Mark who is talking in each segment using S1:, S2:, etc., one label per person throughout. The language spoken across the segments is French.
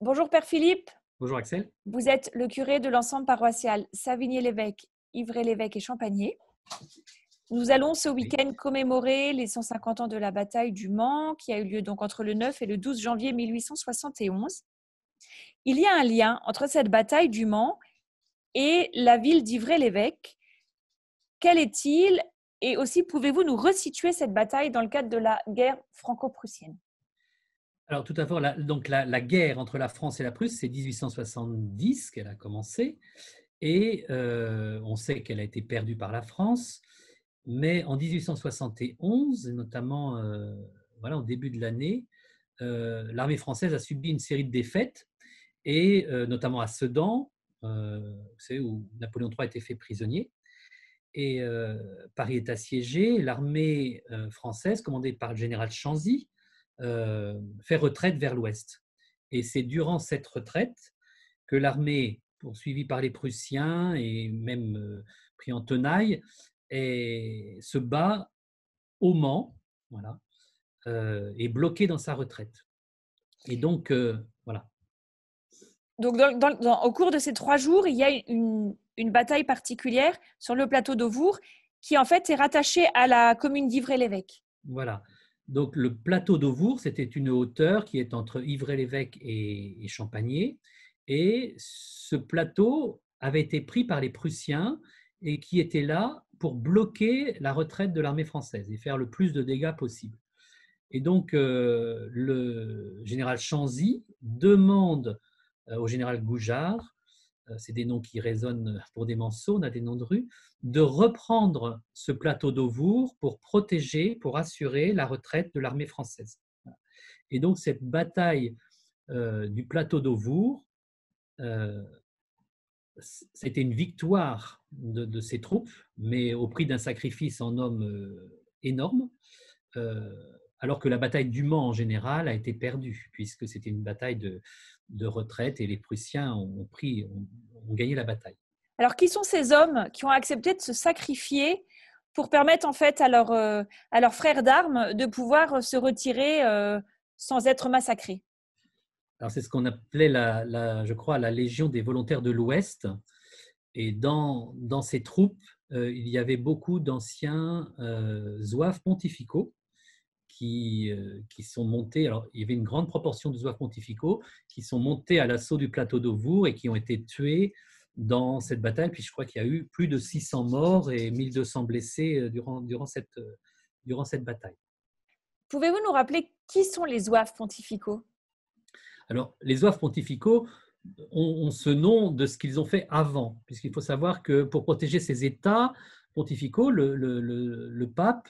S1: Bonjour Père Philippe,
S2: Bonjour Axel.
S1: vous êtes le curé de l'ensemble paroissial Savigny-l'Évêque, Ivray-l'Évêque et Champagné. Nous allons ce
S2: Oui.
S1: week-end commémorer les 150 ans de la bataille du Mans qui a eu lieu donc entre le 9 et le 12 janvier 1871. Il y a un lien entre cette bataille du Mans et la ville d'Ivray-l'Évêque. Quel est-il? Et aussi, pouvez-vous nous resituer cette bataille dans le cadre de la guerre franco-prussienne?
S2: Alors tout d'abord, la guerre entre la France et la Prusse, c'est 1870 qu'elle a commencé et on sait qu'elle a été perdue par la France, mais en 1871, et notamment voilà, au début de l'année, l'armée française a subi une série de défaites et notamment à Sedan, vous savez, où Napoléon III a été fait prisonnier. Et Paris est assiégé. L'armée française, commandée par le général Chanzy, fait retraite vers l'ouest. Et c'est durant cette retraite que l'armée, poursuivie par les Prussiens et même pris en tenaille, se bat au Mans, voilà, est bloquée dans sa retraite. Et donc, voilà.
S1: Donc, au cours de ces 3 jours, il y a une bataille particulière sur le plateau d'Auvour qui, en fait, est rattachée à la commune d'Ivray-l'Évêque.
S2: Voilà. Donc, le plateau d'Auvour, c'était une hauteur qui est entre Ivray-l'Évêque et Champagné. Et ce plateau avait été pris par les Prussiens et qui était là pour bloquer la retraite de l'armée française et faire le plus de dégâts possible. Et donc, le général Chanzy demande au général Goujard, c'est des noms qui résonnent pour des manceaux, on a des noms de rue, de reprendre ce plateau d'Auvour pour protéger, pour assurer la retraite de l'armée française. Et donc, cette bataille du plateau d'Auvour, c'était une victoire de ces troupes, mais au prix d'un sacrifice en hommes énorme, alors que la bataille du Mans en général a été perdue, puisque c'était une bataille de retraite et les Prussiens ont gagné la bataille.
S1: Alors, qui sont ces hommes qui ont accepté de se sacrifier pour permettre, en fait, à leurs frères d'armes de pouvoir se retirer sans être massacrés?
S2: Alors, c'est ce qu'on appelait, je crois, la Légion des volontaires de l'Ouest. Et dans ces troupes, il y avait beaucoup d'anciens zouaves pontificaux qui sont montés. Alors, il y avait une grande proportion de zouaves pontificaux qui sont montés à l'assaut du plateau d'Auvour et qui ont été tués dans cette bataille. Puis je crois qu'il y a eu plus de 600 morts et 1200 blessés durant cette bataille.
S1: Pouvez-vous nous rappeler qui sont les zouaves pontificaux?
S2: Alors, les zouaves pontificaux ont ce nom de ce qu'ils ont fait avant, puisqu'il faut savoir que pour protéger ces États pontificaux, le pape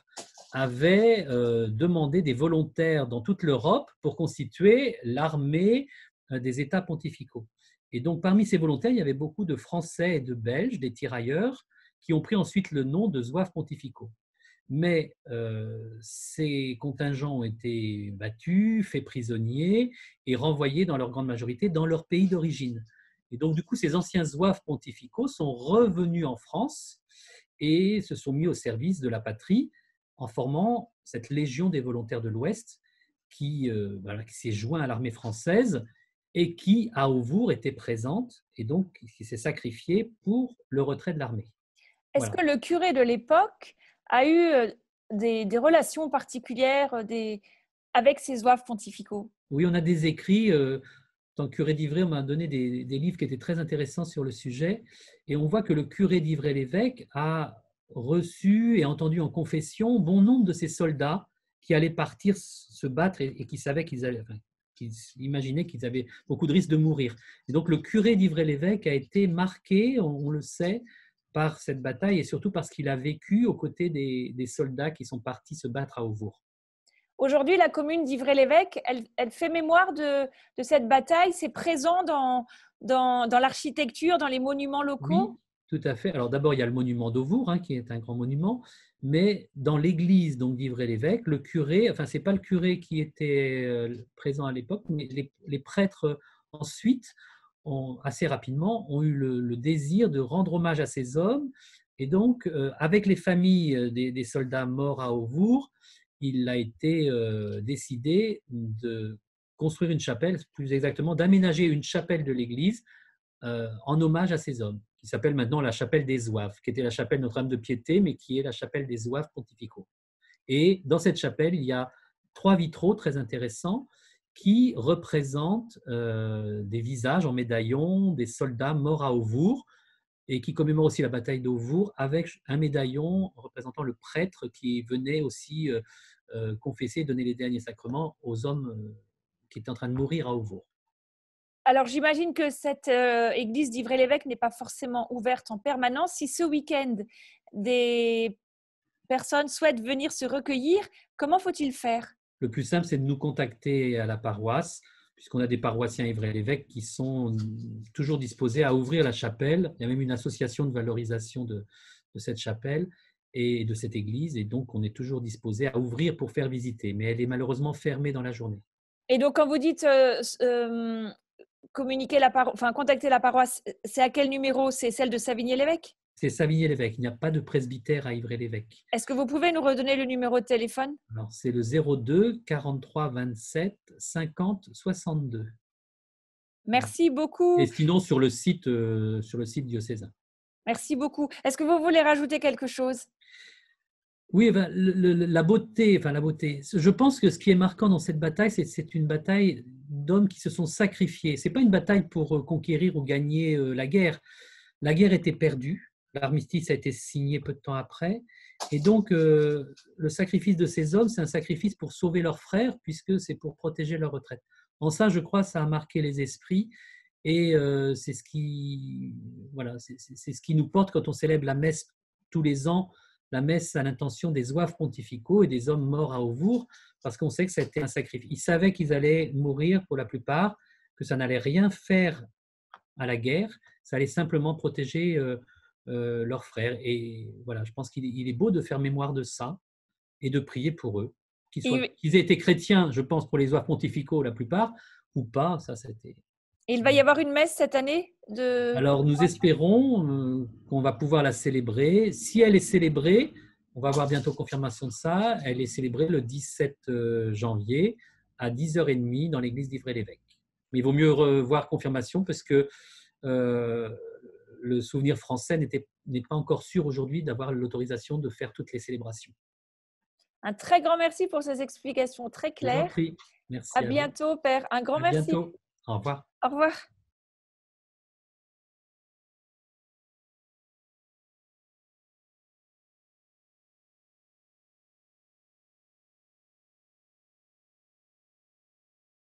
S2: avait demandé des volontaires dans toute l'Europe pour constituer l'armée des États pontificaux. Et donc, parmi ces volontaires, il y avait beaucoup de Français et de Belges, des tirailleurs, qui ont pris ensuite le nom de zouaves pontificaux. Mais ces contingents ont été battus, faits prisonniers et renvoyés dans leur grande majorité dans leur pays d'origine. Et donc, du coup, ces anciens zouaves pontificaux sont revenus en France et se sont mis au service de la patrie en formant cette Légion des volontaires de l'Ouest qui s'est joint à l'armée française et qui, à Auvour, était présente et donc qui s'est sacrifiée pour le retrait de l'armée.
S1: Est-ce
S2: Voilà.
S1: que le curé de l'époque a eu des relations particulières avec ces zouaves pontificaux?
S2: Oui, on a des écrits. En tant que curé d'Ivray, on m'a donné des livres qui étaient très intéressants sur le sujet. Et on voit que le curé d'Ivray-l'Évêque a reçu et entendu en confession bon nombre de ces soldats qui allaient partir se battre et qui savaient qu'ils imaginaient qu'ils avaient beaucoup de risques de mourir. Et donc le curé d'Ivray-l'Évêque a été marqué, on le sait, par cette bataille et surtout parce qu'il a vécu aux côtés des soldats qui sont partis se battre à Auvour.
S1: Aujourd'hui, la commune d'Ivray-l'Évêque, elle fait mémoire de cette bataille. C'est présent dans l'architecture, dans les monuments
S2: Oui,
S1: locaux.
S2: tout à fait. Alors d'abord, il y a le monument d'Auvour, qui est un grand monument, mais dans l'église donc d'Ivray-l'Évêque, le curé, enfin, ce n'est pas le curé qui était présent à l'époque, mais les prêtres ensuite, assez rapidement, ont eu le désir de rendre hommage à ces hommes. Et donc, avec les familles des soldats morts à Auvour, il a été décidé construire une chapelle, plus exactement d'aménager une chapelle de l'église en hommage à ces hommes, qui s'appelle maintenant la chapelle des Zouaves, qui était la chapelle Notre-Dame de Piété, mais qui est la chapelle des Zouaves pontificaux. Et dans cette chapelle, il y a 3 vitraux très intéressants qui représentent des visages en médaillon des soldats morts à Auvour et qui commémorent aussi la bataille d'Auvour avec un médaillon représentant le prêtre qui venait aussi confesser, donner les derniers sacrements aux hommes qui étaient en train de mourir à Auvour.
S1: Alors, j'imagine que cette église d'Ivray-l'Évêque n'est pas forcément ouverte en permanence. Si ce week-end, des personnes souhaitent venir se recueillir, comment faut-il faire?
S2: Le plus simple, c'est de nous contacter à la paroisse, puisqu'on a des paroissiens Ivray-l'Évêque qui sont toujours disposés à ouvrir la chapelle. Il y a même une association de valorisation de cette chapelle et de cette église, et donc on est toujours disposé à ouvrir pour faire visiter, mais elle est malheureusement fermée dans la journée.
S1: Et donc, quand vous dites contacter la paroisse, c'est à quel numéro? C'est celle de Savigny-l'Évêque?
S2: C'est Savigny-l'Évêque, il n'y a pas de presbytère à Ivray-l'Évêque.
S1: Est-ce que vous pouvez nous redonner le numéro de téléphone?
S2: Alors, c'est le 02 43 27 50 62.
S1: Merci
S2: Et
S1: beaucoup.
S2: sinon, sur le site diocésain.
S1: Merci beaucoup. Est-ce que vous voulez rajouter quelque chose?
S2: Oui, ben, la beauté, enfin la beauté. Je pense que ce qui est marquant dans cette bataille, c'est une bataille d'hommes qui se sont sacrifiés. C'est pas une bataille pour conquérir ou gagner la guerre. La guerre était perdue. L'armistice a été signé peu de temps après. Et donc, le sacrifice de ces hommes, c'est un sacrifice pour sauver leurs frères, puisque c'est pour protéger leur retraite. En ça, je crois, ça a marqué les esprits. Et c'est ce qui, voilà, c'est ce qui nous porte quand on célèbre la messe tous les ans, la messe à l'intention des zouaves pontificaux et des hommes morts à Auvour, parce qu'on sait que ça a été un sacrifice. Ils savaient qu'ils allaient mourir pour la plupart, que ça n'allait rien faire à la guerre, ça allait simplement protéger leurs frères. Et voilà, je pense qu'il est beau de faire mémoire de ça et de prier pour eux, qu'ils aient été chrétiens, je pense, pour les zouaves pontificaux la plupart, ou pas, ça c'était.
S1: Il va y avoir une messe cette année
S2: Alors, nous espérons qu'on va pouvoir la célébrer. Si elle est célébrée, on va avoir bientôt confirmation de ça, elle est célébrée le 17 janvier à 10h30 dans l'église d'Ivray-l'Évêque. Mais il vaut mieux revoir confirmation parce que le Souvenir français n'est pas encore sûr aujourd'hui d'avoir l'autorisation de faire toutes les célébrations.
S1: Un très grand merci pour ces explications très
S2: Je vous en
S1: claires.
S2: prie. Merci
S1: À
S2: à vous.
S1: bientôt, Père. Un grand
S2: À
S1: merci.
S2: bientôt. Au revoir.
S1: Au revoir.